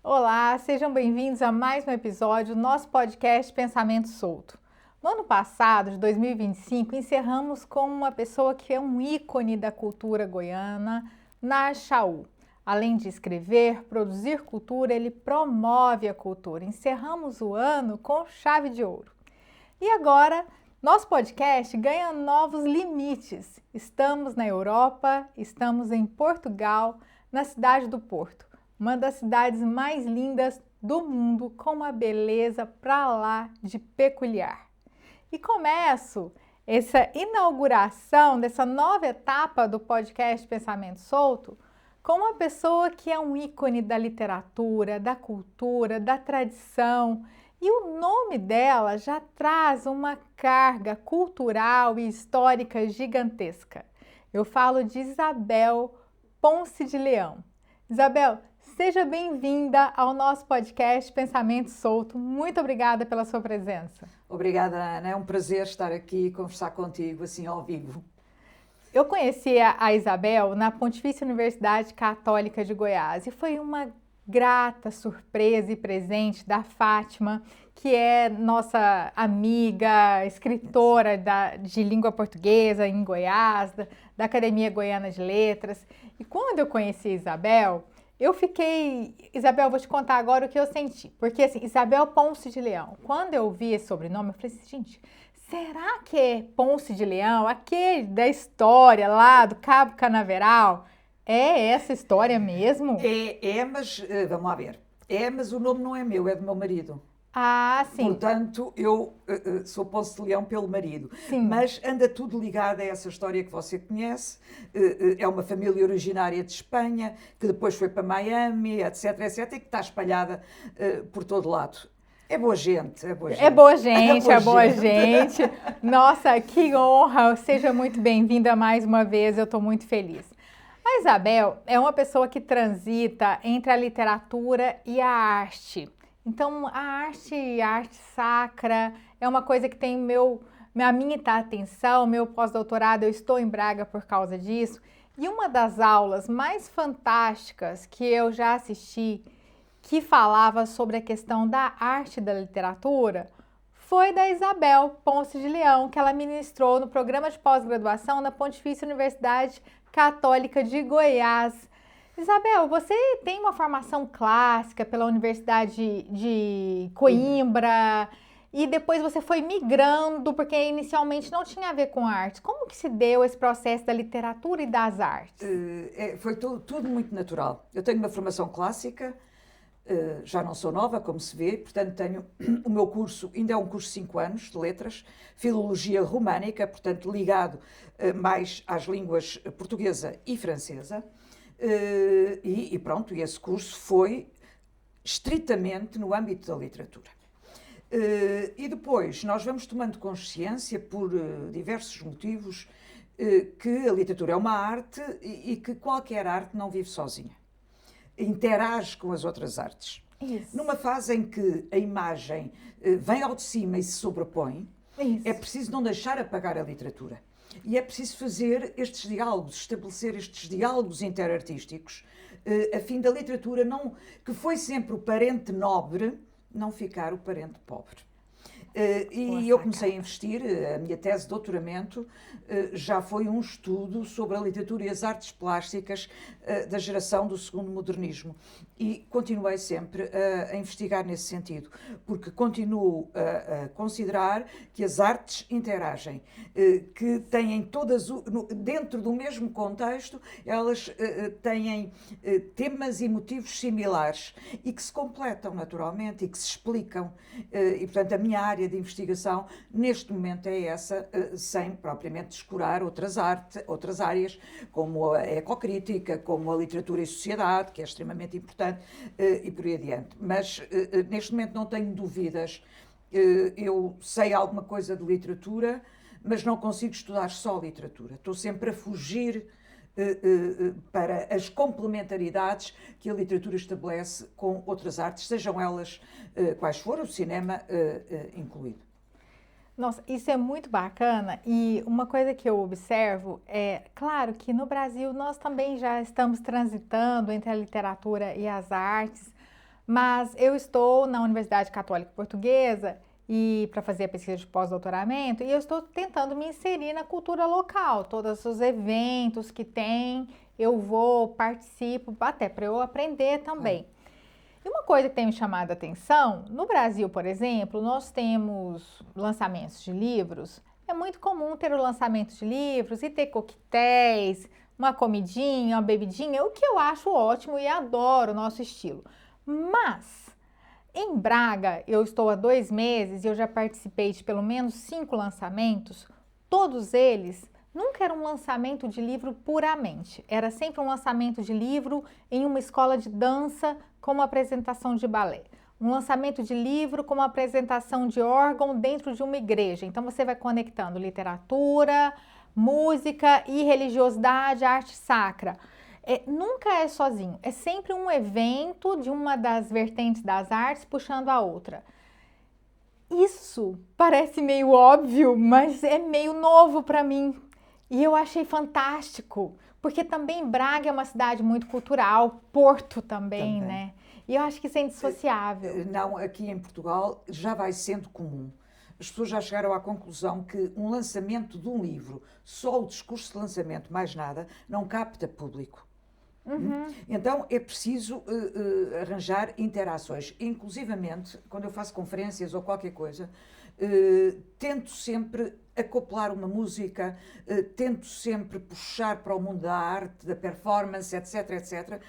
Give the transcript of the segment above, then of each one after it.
Olá, sejam bem-vindos a mais um episódio do nosso podcast Pensamento Solto. No ano passado, de 2025, encerramos com uma pessoa que é um ícone da cultura goiana, Nar Shaul. Além de escrever, produzir cultura, ele promove a cultura. Encerramos o ano com chave de ouro. E agora, nosso podcast ganha novos limites. Estamos na Europa, estamos em Portugal, na cidade do Porto, uma das cidades mais lindas do mundo, com uma beleza pra lá de peculiar. E começo essa inauguração dessa nova etapa do podcast Pensamento Solto com uma pessoa que é um ícone da literatura, da cultura, da tradição. E o nome dela já traz uma carga cultural e histórica gigantesca. Eu falo de Isabel Ponce de Leão. Isabel, seja bem-vinda ao nosso podcast Pensamento Solto. Muito obrigada pela sua presença. Obrigada, Ana. É um prazer estar aqui e conversar contigo, assim, ao vivo. Eu conheci a Isabel na Pontifícia Universidade Católica de Goiás e foi uma grata surpresa e presente da Fátima, que é nossa amiga, escritora de língua portuguesa em Goiás, da Academia Goiana de Letras. E quando eu conheci a Isabel, eu fiquei... Isabel, vou te contar agora o que eu senti. Porque, assim, Isabel Ponce de Leão, quando eu vi esse sobrenome, eu falei assim, gente, será que é Ponce de Leão, aquele da história lá do Cabo Canaveral? É essa história mesmo? Mas vamos lá ver. Mas o nome não é meu, é do meu marido. Ah, sim. Portanto, eu sou Ponce de Leão pelo marido. Sim. Mas anda tudo ligado a essa história que você conhece. É uma família originária de Espanha, que depois foi para Miami, etc, etc, e que está espalhada por todo lado. É boa gente, é boa gente. É boa gente, é boa gente. Nossa, que honra. Seja muito bem-vinda mais uma vez, eu estou muito feliz. A Isabel é uma pessoa que transita entre a literatura e a arte. Então, a arte sacra, é uma coisa que tem a minha atenção, meu pós-doutorado, eu estou em Braga por causa disso. E uma das aulas mais fantásticas que eu já assisti, que falava sobre a questão da arte e da literatura, foi da Isabel Ponce de Leão, que ela ministrou no programa de pós-graduação na Pontifícia Universidade Católica de Goiás. Isabel, você tem uma formação clássica pela Universidade de Coimbra e depois você foi migrando, porque inicialmente não tinha a ver com artes. Como que se deu esse processo da literatura e das artes? Foi tudo muito natural. Eu tenho uma formação clássica, já não sou nova, como se vê, portanto tenho o meu curso, ainda é um curso de 5 anos de letras, filologia românica, portanto ligado mais às línguas portuguesa e francesa. E pronto, esse curso foi estritamente no âmbito da literatura. E depois nós vamos tomando consciência, por diversos motivos, que a literatura é uma arte e que qualquer arte não vive sozinha. Interage com as outras artes. Isso. Numa fase em que a imagem vem ao de cima e se sobrepõe, Isso. é preciso não deixar apagar a literatura. E é preciso fazer estes diálogos, estabelecer estes diálogos interartísticos, a fim da literatura, que foi sempre o parente nobre, não ficar o parente pobre. E eu comecei a investir, a minha tese de doutoramento já foi um estudo sobre a literatura e as artes plásticas da geração do segundo modernismo. E continuei sempre a investigar nesse sentido, porque continuo a considerar que as artes interagem, que têm todas, dentro do mesmo contexto, elas têm temas e motivos similares e que se completam naturalmente e que se explicam. E, portanto, a minha área de investigação neste momento é essa, sem propriamente descurar outras áreas, como a ecocrítica, como a literatura e sociedade, que é extremamente importante, e por aí adiante. Mas neste momento não tenho dúvidas. Eu sei alguma coisa de literatura, mas não consigo estudar só literatura. Estou sempre a fugir para as complementaridades que a literatura estabelece com outras artes, sejam elas quais forem, o cinema incluído. Nossa, isso é muito bacana e uma coisa que eu observo é, claro que no Brasil nós também já estamos transitando entre a literatura e as artes, Mas eu estou na Universidade Católica Portuguesa e para fazer a pesquisa de pós-doutoramento, e eu estou tentando me inserir na cultura local, todos os eventos que tem, eu vou, participo, até para eu aprender também. E uma coisa que tem me chamado a atenção, no Brasil, por exemplo, nós temos lançamentos de livros, é muito comum ter o lançamento de livros e ter coquetéis, uma comidinha, uma bebidinha, o que eu acho ótimo e adoro o nosso estilo. Mas em Braga, eu estou há 2 meses e eu já participei de pelo menos 5 lançamentos. Todos eles nunca era um lançamento de livro puramente. Era sempre um lançamento de livro em uma escola de dança com uma apresentação de balé. Um lançamento de livro com uma apresentação de órgão dentro de uma igreja. Então você vai conectando literatura, música e religiosidade, arte sacra. Nunca é sozinho, é sempre um evento de uma das vertentes das artes puxando a outra. Isso parece meio óbvio, mas é meio novo para mim. E eu achei fantástico, porque também Braga é uma cidade muito cultural, Porto também, né? E eu acho que isso é indissociável. Não, aqui em Portugal já vai sendo comum. As pessoas já chegaram à conclusão que um lançamento de um livro, só o discurso de lançamento, mais nada, não capta público. Então é preciso arranjar interações. Inclusivamente, quando eu faço conferências ou qualquer coisa, tento sempre acoplar uma música, tento sempre puxar para o mundo da arte, da performance, etc, etc.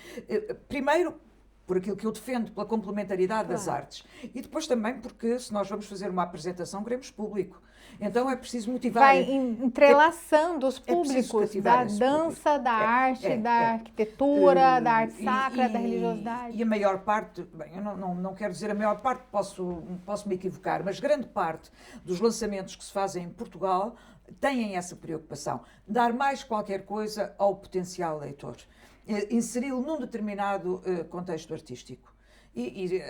Primeiro, por aquilo que eu defendo, pela complementaridade das artes. E depois também porque, se nós vamos fazer uma apresentação, queremos público. Então é preciso motivar... Vai entrelaçando os públicos da dança, da arte, da arquitetura, da arte sacra, da religiosidade. E a maior parte, bem, eu não quero dizer a maior parte, posso me equivocar, mas grande parte dos lançamentos que se fazem em Portugal têm essa preocupação. Dar mais qualquer coisa ao potencial leitor. Inseri-lo num determinado contexto artístico. E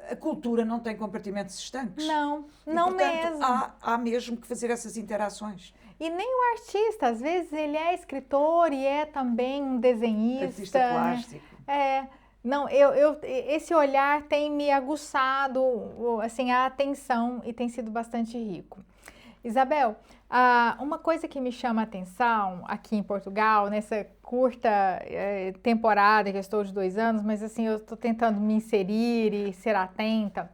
a cultura não tem compartimentos estanques. Não portanto, mesmo. Há mesmo que fazer essas interações. E nem o artista, às vezes ele é escritor e é também um desenhista. Artista plástico. Não, esse olhar tem me aguçado assim, a atenção e tem sido bastante rico. Isabel, uma coisa que me chama a atenção aqui em Portugal, nessa curta temporada que eu estou de 2 anos, mas assim, eu estou tentando me inserir e ser atenta.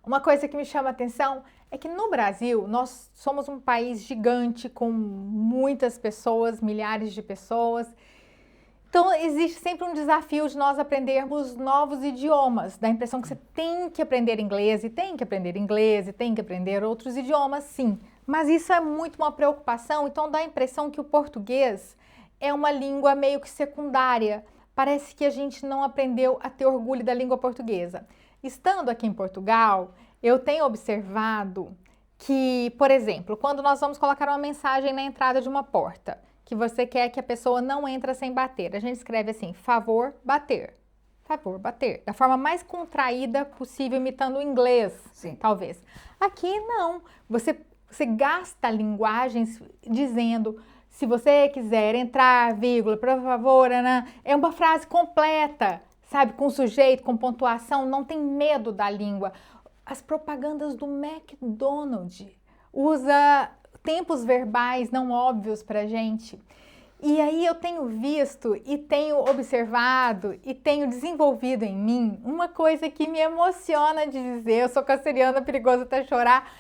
Uma coisa que me chama a atenção é que no Brasil, nós somos um país gigante com muitas pessoas, milhares de pessoas. Então, existe sempre um desafio de nós aprendermos novos idiomas. Dá a impressão que você tem que aprender inglês, e tem que aprender inglês, e tem que aprender outros idiomas, sim. Mas isso é muito uma preocupação, então dá a impressão que o português é uma língua meio que secundária. Parece que a gente não aprendeu a ter orgulho da língua portuguesa. Estando aqui em Portugal, eu tenho observado que, por exemplo, quando nós vamos colocar uma mensagem na entrada de uma porta, que você quer que a pessoa não entre sem bater. A gente escreve assim, favor bater. Favor bater. Da forma mais contraída possível, imitando o inglês, Sim. Talvez. Aqui não. Você gasta linguagens dizendo, se você quiser entrar, vírgula, por favor, é uma frase completa, sabe? Com sujeito, com pontuação, não tem medo da língua. As propagandas do McDonald's usa tempos verbais não óbvios pra gente. E aí eu tenho visto e tenho observado e tenho desenvolvido em mim uma coisa que me emociona de dizer, eu sou canceriana, perigoso até chorar,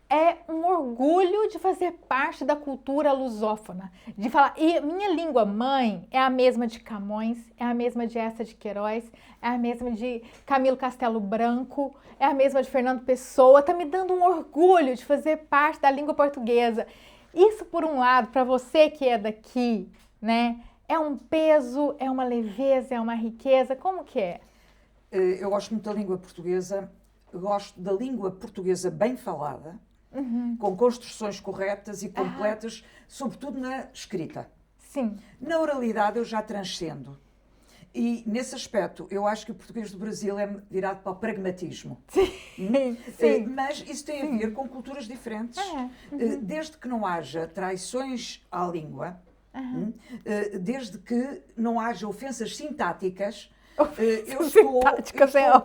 é um orgulho de fazer parte da cultura lusófona, de falar, e minha língua mãe é a mesma de Camões, é a mesma de Eça de Queiroz, é a mesma de Camilo Castelo Branco, é a mesma de Fernando Pessoa, tá me dando um orgulho de fazer parte da língua portuguesa. Isso, por um lado, para você que é daqui, né, é um peso, é uma leveza, é uma riqueza, como que é? Eu gosto muito da língua portuguesa, gosto da língua portuguesa bem falada, com construções corretas e completas, sobretudo na escrita. Sim. Na oralidade eu já transcendo. E, nesse aspecto, eu acho que o português do Brasil é virado para o pragmatismo. Sim, sim. Mas isso tem a ver com culturas diferentes. Desde que não haja traições à língua, desde que não haja ofensas sintáticas, Eu estou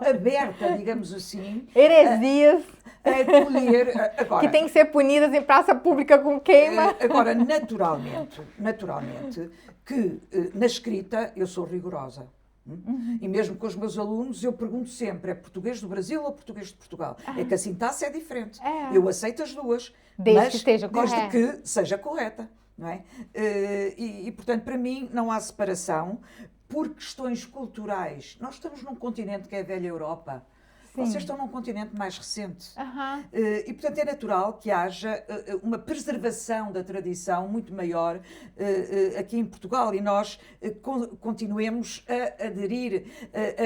aberta, digamos assim. Heresias. A acolher, agora, que tem que ser punidas em praça pública com queima. Agora, naturalmente, que na escrita eu sou rigorosa. E mesmo com os meus alunos eu pergunto sempre, é português do Brasil ou português de Portugal? É que a sintaxe é diferente. Eu aceito as duas, desde que esteja desde correta. que seja correta. Não é? Portanto, para mim não há separação por questões culturais. Nós estamos num continente que é a velha Europa. Sim. Vocês estão num continente mais recente. E, portanto, é natural que haja uma preservação da tradição muito maior aqui em Portugal e nós continuemos a aderir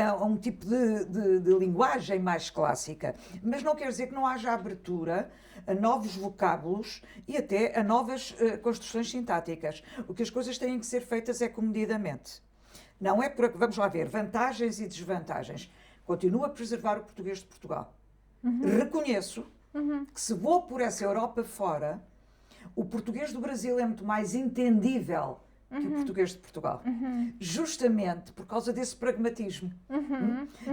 a um tipo de linguagem mais clássica. Mas não quer dizer que não haja abertura a novos vocábulos e até a novas construções sintáticas. O que as coisas têm que ser feitas é comedidamente. Não é porque, vamos lá ver, vantagens e desvantagens. Continuo a preservar o português de Portugal. Reconheço que se vou por essa Europa fora, o português do Brasil é muito mais entendível que o português de Portugal. Justamente por causa desse pragmatismo.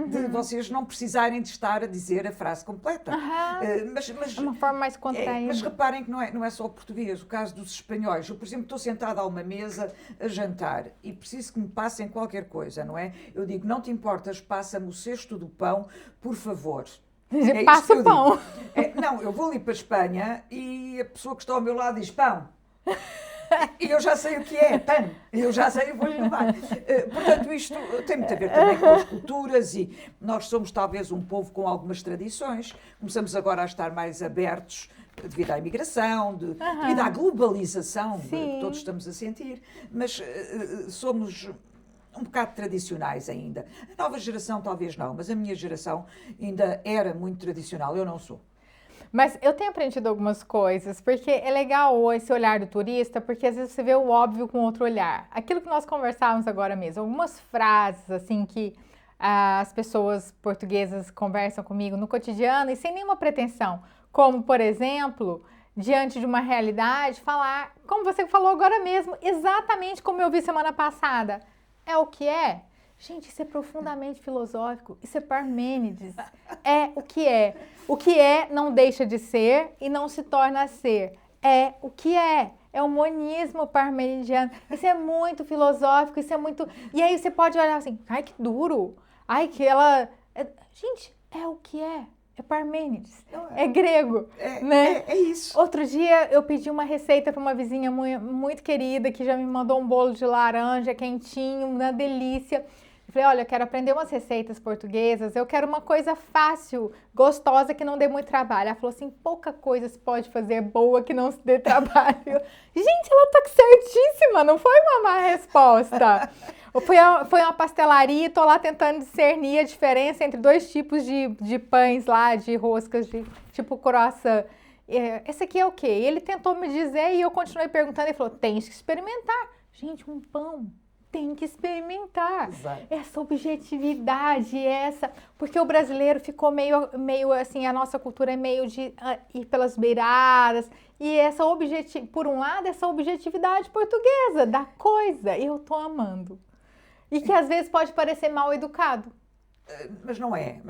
De vocês não precisarem de estar a dizer a frase completa. Mas é uma forma mais contraída. Mas reparem que não é só o português. O caso dos espanhóis. Eu, por exemplo, estou sentada a uma mesa a jantar e preciso que me passem qualquer coisa, não é? Eu digo, não te importas, passa-me o cesto do pão, por favor. Passa o pão. Não, eu vou ali para a Espanha e a pessoa que está ao meu lado diz pão. E eu já sei o que é, pão. Eu já sei, eu vou lhe levar. Portanto, isto tem muito a ver também com as culturas e nós somos talvez um povo com algumas tradições. Começamos agora a estar mais abertos devido à imigração, devido à globalização que todos estamos a sentir. Mas somos um bocado tradicionais ainda. A nova geração talvez não, mas a minha geração ainda era muito tradicional. Eu não sou. Mas eu tenho aprendido algumas coisas, porque é legal esse olhar do turista, porque às vezes você vê o óbvio com outro olhar. Aquilo que nós conversávamos agora mesmo, algumas frases assim que as pessoas portuguesas conversam comigo no cotidiano e sem nenhuma pretensão, como, por exemplo, diante de uma realidade, falar, como você falou agora mesmo, exatamente como eu vi semana passada, é o que é. Gente, isso é profundamente filosófico, isso é Parmênides, é o que é. O que é não deixa de ser e não se torna a ser, é o que é. É o monismo parmenidiano, isso é muito filosófico, isso é muito... E aí você pode olhar assim, ai que duro, ai que ela... Gente, é o que é Parmênides, é grego, né? É isso. Outro dia eu pedi uma receita para uma vizinha muito querida que já me mandou um bolo de laranja quentinho, uma delícia. Eu falei, olha, eu quero aprender umas receitas portuguesas, eu quero uma coisa fácil, gostosa, que não dê muito trabalho. Ela falou assim, pouca coisa se pode fazer boa que não se dê trabalho. Gente, ela tá certíssima, não foi uma má resposta. Foi uma pastelaria, tô lá tentando discernir a diferença entre dois tipos de pães lá, de roscas, de tipo croissant. Esse aqui é o quê? Ele tentou me dizer e eu continuei perguntando, ele falou, tem que experimentar. Gente, um pão. Tem que experimentar. Exato. Essa objetividade, porque o brasileiro ficou meio assim, a nossa cultura é meio de ir pelas beiradas, e por um lado, essa objetividade portuguesa da coisa, eu tô amando. E que às vezes pode parecer mal educado. Mas não é.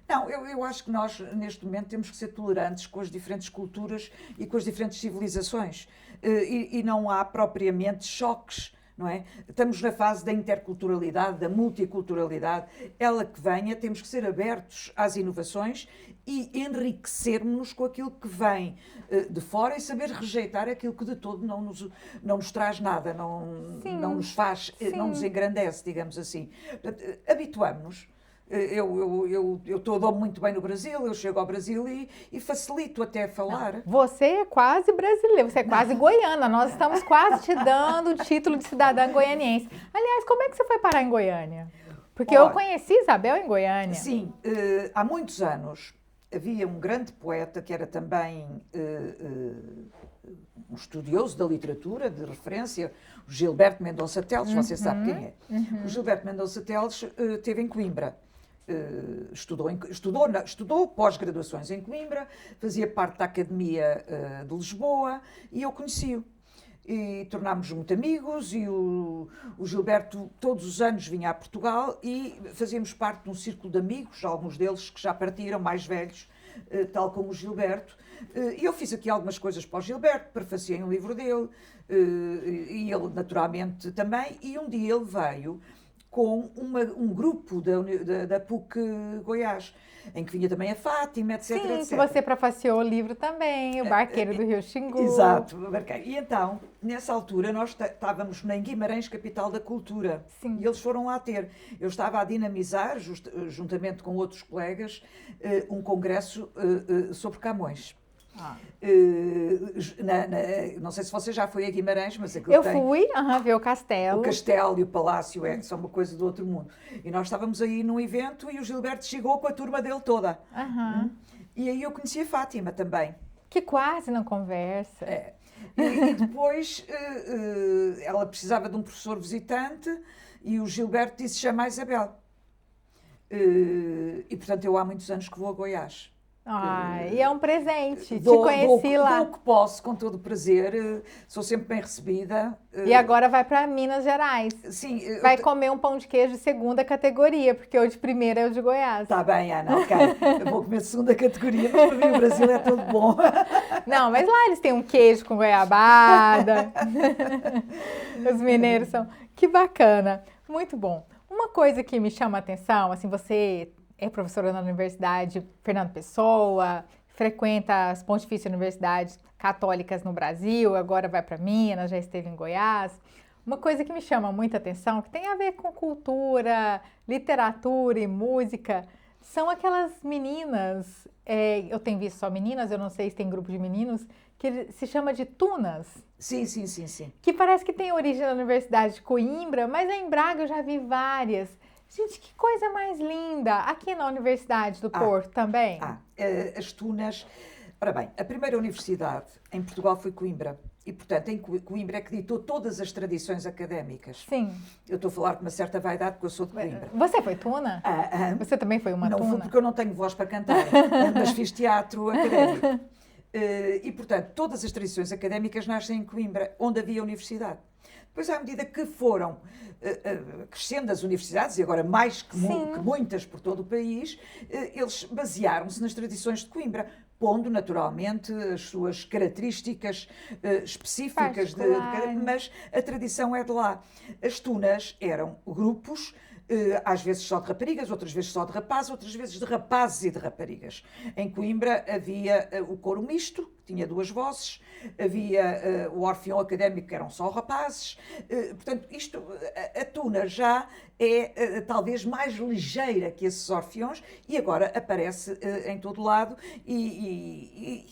Não, eu acho que nós, neste momento, temos que ser tolerantes com as diferentes culturas e com as diferentes civilizações. E não há propriamente choques. Não é? Estamos na fase da interculturalidade, da multiculturalidade. Ela que venha, temos que ser abertos às inovações e enriquecermos-nos com aquilo que vem de fora e saber rejeitar aquilo que de todo não nos traz nada, não nos faz, não nos engrandece, digamos assim. Habituamos-nos. Eu dou muito bem no Brasil, eu chego ao Brasil e facilito até falar. Não, você é quase brasileira, você é quase goiana, nós estamos quase te dando o título de cidadã goianiense. Aliás, como é que você foi parar em Goiânia? Porque eu conheci Isabel em Goiânia. Sim, há muitos anos havia um grande poeta que era também um estudioso da literatura, de referência, o Gilberto Mendonça Teles, você sabe quem é. O Gilberto Mendonça Teles esteve em Coimbra. Estudou pós-graduações em Coimbra, fazia parte da Academia de Lisboa e eu conheci-o. e tornámos-nos muito amigos e o Gilberto todos os anos vinha a Portugal e fazíamos parte de um círculo de amigos, alguns deles que já partiram, mais velhos, tal como o Gilberto. E eu fiz aqui algumas coisas para o Gilberto, prefaciei um livro dele, e ele naturalmente também, e um dia ele veio com um grupo da PUC Goiás, em que vinha também a Fátima, etc. Sim, etc. que você prefaciou o livro também, O Barqueiro do Rio Xingu. Exato, o Barqueiro. E então, nessa altura, nós estávamos em Guimarães, capital da cultura. Sim. E eles foram lá ter. Eu estava a dinamizar, juntamente com outros colegas, um congresso sobre Camões. Não sei se você já foi a Guimarães, mas aquilo Eu fui ver o castelo. O castelo e o palácio são uma coisa do outro mundo. E nós estávamos aí num evento e o Gilberto chegou com a turma dele toda. E aí eu conheci a Fátima também. Que quase não conversa. E depois ela precisava de um professor visitante e o Gilberto disse: chama a Isabel. E portanto eu há muitos anos que vou a Goiás. E é um presente. Te conheci lá. Dou o que posso, com todo o prazer. Sou sempre bem recebida. E agora vai para Minas Gerais. Sim. Vai comer um pão de queijo de segunda categoria, porque o de primeira é o de Goiás. Está bem, Ana, ok. Eu vou comer de segunda categoria, mas para mim o Brasil é todo bom. Não, mas lá eles têm um queijo com goiabada. Os mineiros são... Que bacana. Muito bom. Uma coisa que me chama a atenção, assim, você é professora na Universidade Fernando Pessoa, frequenta as Pontifícias Universidades Católicas no Brasil, agora vai para Minas, já esteve em Goiás. Uma coisa que me chama muita atenção, que tem a ver com cultura, literatura e música, são aquelas meninas, eu tenho visto só meninas, eu não sei se tem grupo de meninos, que se chama de tunas. Sim. Que parece que tem origem na Universidade de Coimbra, mas em Braga eu já vi várias. Gente, que coisa mais linda! Aqui na Universidade do Porto também? As tunas... Ora bem, a primeira universidade em Portugal foi Coimbra. E, portanto, em Coimbra é que ditou todas as tradições académicas. Sim. Eu estou a falar com uma certa vaidade porque eu sou de Coimbra. Você foi tuna? Você também foi uma tuna? Não fui porque eu não tenho voz para cantar, mas fiz teatro académico. E, portanto, todas as tradições académicas nascem em Coimbra, onde havia universidade. Depois, à medida que foram crescendo as universidades, e agora mais que muitas por todo o país, eles basearam-se nas tradições de Coimbra, pondo naturalmente as suas características específicas, mas a tradição é de lá. As tunas eram grupos, às vezes só de raparigas, outras vezes só de rapazes, outras vezes de rapazes e de raparigas. Em Coimbra havia o coro misto, que tinha duas vozes, havia o orfeão académico, que eram só rapazes. Portanto, a tuna já é talvez mais ligeira que esses orfeões e agora aparece em todo lado e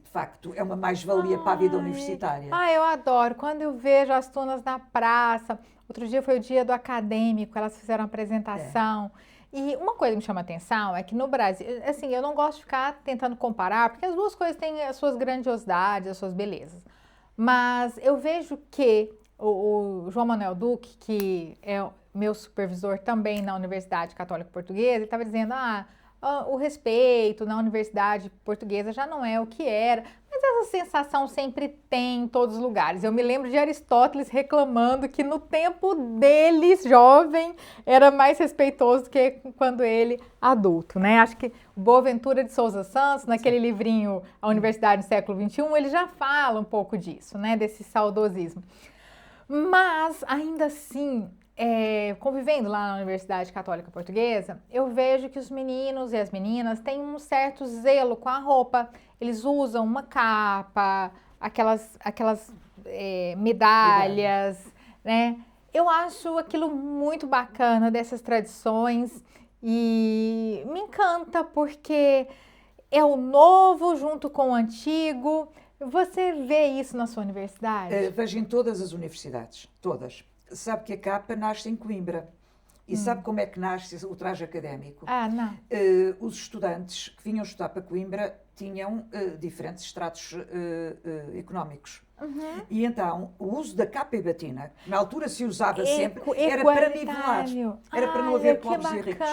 de facto é uma mais-valia para a vida universitária. Eu adoro. Quando eu vejo as tunas na praça, outro dia foi o dia do acadêmico, elas fizeram uma apresentação. E uma coisa que me chama a atenção é que no Brasil, assim, eu não gosto de ficar tentando comparar, porque as duas coisas têm as suas grandiosidades, as suas belezas. Mas eu vejo que o João Manuel Duque, que é meu supervisor também na Universidade Católica Portuguesa, ele estava dizendo, o respeito na Universidade Portuguesa já não é o que era, mas essa sensação sempre tem em todos os lugares. Eu me lembro de Aristóteles reclamando que no tempo dele, jovem, era mais respeitoso do que quando ele adulto, né? Acho que Boaventura de Souza Santos, naquele livrinho A Universidade no Século XXI, ele já fala um pouco disso, né? Desse saudosismo. Mas, ainda assim, convivendo lá na Universidade Católica Portuguesa, eu vejo que os meninos e as meninas têm um certo zelo com a roupa. Eles usam uma capa, aquelas medalhas, né? Eu acho aquilo muito bacana dessas tradições e me encanta porque é o novo junto com o antigo. Você vê isso na sua universidade? Vejo em todas as universidades, todas. Sabe que a capa nasce em Coimbra. E sabe como é que nasce o traje académico? Não. Os estudantes que vinham estudar para Coimbra tinham diferentes estratos económicos. E então, o uso da capa e batina, na altura se usava sempre, era para nivelar. Era para não haver pobres e ricos.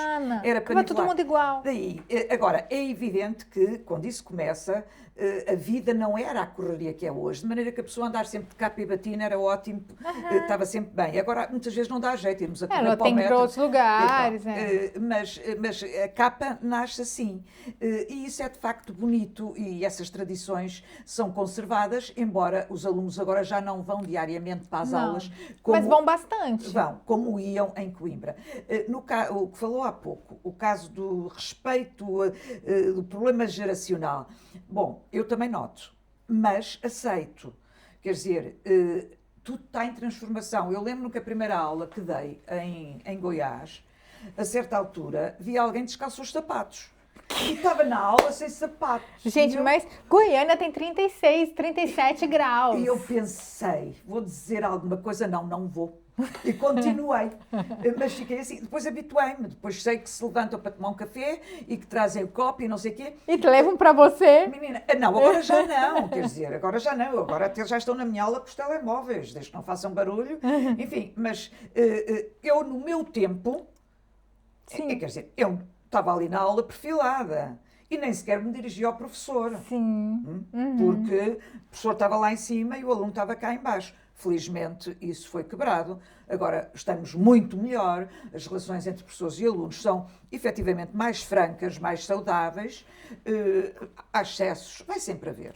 Era para nivelar. Todo mundo igual. Daí, agora, é evidente que, quando isso começa, a vida não era a correria que é hoje, de maneira que a pessoa andar sempre de capa e batina era ótimo, estava sempre bem. Agora, muitas vezes não dá jeito, irmos a correr Ela para o tem metro. para outros lugares. Mas a capa nasce assim. E isso é de facto bonito e essas tradições são conservadas, embora os alunos agora já não vão diariamente para as aulas. Mas vão bastante. Vão, como iam em Coimbra. O que falou há pouco, o caso do respeito, do problema geracional. Bom, eu também noto, mas aceito. Quer dizer, tudo está em transformação. Eu lembro que a primeira aula que dei em Goiás, a certa altura, vi alguém descalço os sapatos. E estava na aula sem sapatos. Gente, mas Goiânia tem 36, 37 graus. E eu pensei, vou dizer alguma coisa? Não vou. E continuei. Mas fiquei assim. Depois habituei-me. Depois sei que se levantam para tomar um café e que trazem o copo e não sei o quê. E te levam para você? Menina, não, agora já não. Quer dizer, agora já não. Agora até já estão na minha aula com os telemóveis, desde que não façam barulho. Enfim, mas eu no meu tempo, quer dizer, eu estava ali na aula perfilada. E nem sequer me dirigia ao professor. Sim. Porque o professor estava lá em cima e o aluno estava cá em baixo. Felizmente, isso foi quebrado. Agora, estamos muito melhor. As relações entre professores e alunos são, efetivamente, mais francas, mais saudáveis. Há excessos. Vai sempre haver.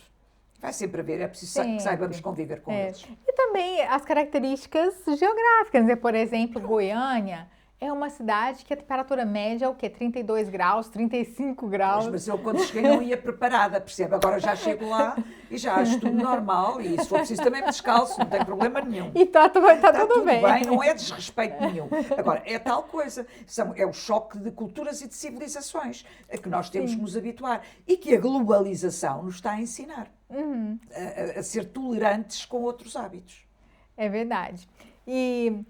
Vai sempre haver. É preciso que saibamos conviver com eles. E também as características geográficas. Por exemplo, Goiânia é uma cidade que a temperatura média é o quê? 32 graus, 35 graus. Mas eu, quando cheguei, não ia preparada, percebe? Agora já chego lá e já acho tudo normal. E se for preciso também me descalço, não tem problema nenhum. E está tudo bem. Não é desrespeito nenhum. Agora, é tal coisa. É o choque de culturas e de civilizações a que nós temos que nos habituar. E que a globalização nos está a ensinar a ser tolerantes com outros hábitos. É verdade. E...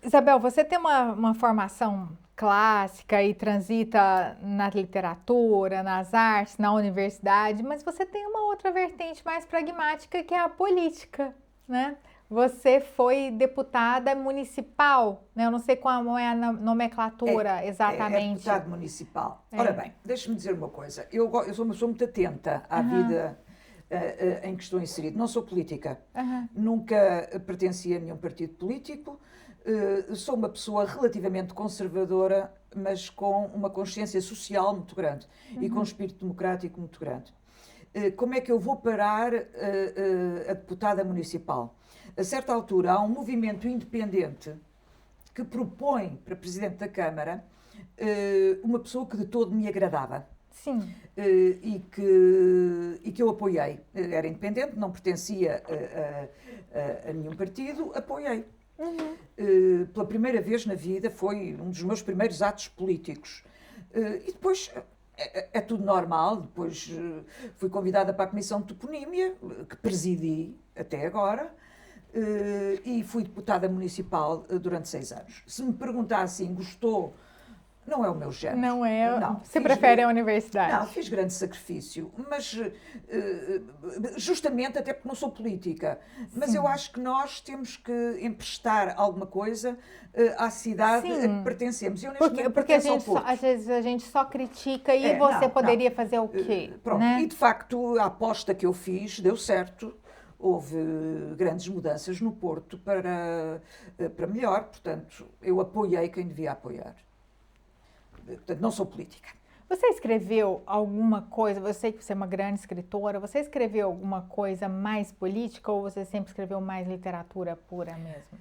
Isabel, você tem uma formação clássica e transita na literatura, nas artes, na universidade, mas você tem uma outra vertente mais pragmática que é a política, né? Você foi deputada municipal, né? Eu não sei qual é a nomenclatura exatamente. É deputada municipal. Ora bem, deixa-me dizer uma coisa. Eu sou uma pessoa muito atenta à vida em que estou inserido. Não sou política. Nunca pertenci a nenhum partido político. Sou uma pessoa relativamente conservadora, mas com uma consciência social muito grande e com um espírito democrático muito grande. Como é que eu vou parar a deputada municipal? A certa altura há um movimento independente que propõe para Presidente da Câmara uma pessoa que de todo me agradava. Sim. E que eu apoiei. Era independente, não pertencia a nenhum partido, apoiei. Pela primeira vez na vida, foi um dos meus primeiros atos políticos. E depois é tudo normal. Depois fui convidada para a Comissão de Toponímia, que presidi até agora, e fui deputada municipal durante 6 anos. Se me perguntar assim, gostou? Não é o meu género. Não é? Não. Você prefere a universidade? Não, fiz grande sacrifício, mas justamente até porque não sou política. Mas eu acho que nós temos que emprestar alguma coisa à cidade a que pertencemos. Eu, porque às vezes a gente só critica e você poderia fazer o quê? Pronto, né? E de facto a aposta que eu fiz deu certo. Houve grandes mudanças no Porto para melhor, portanto, eu apoiei quem devia apoiar. Portanto, não sou política. Você escreveu alguma coisa, eu sei que você é uma grande escritora, você escreveu alguma coisa mais política ou você sempre escreveu mais literatura pura mesmo?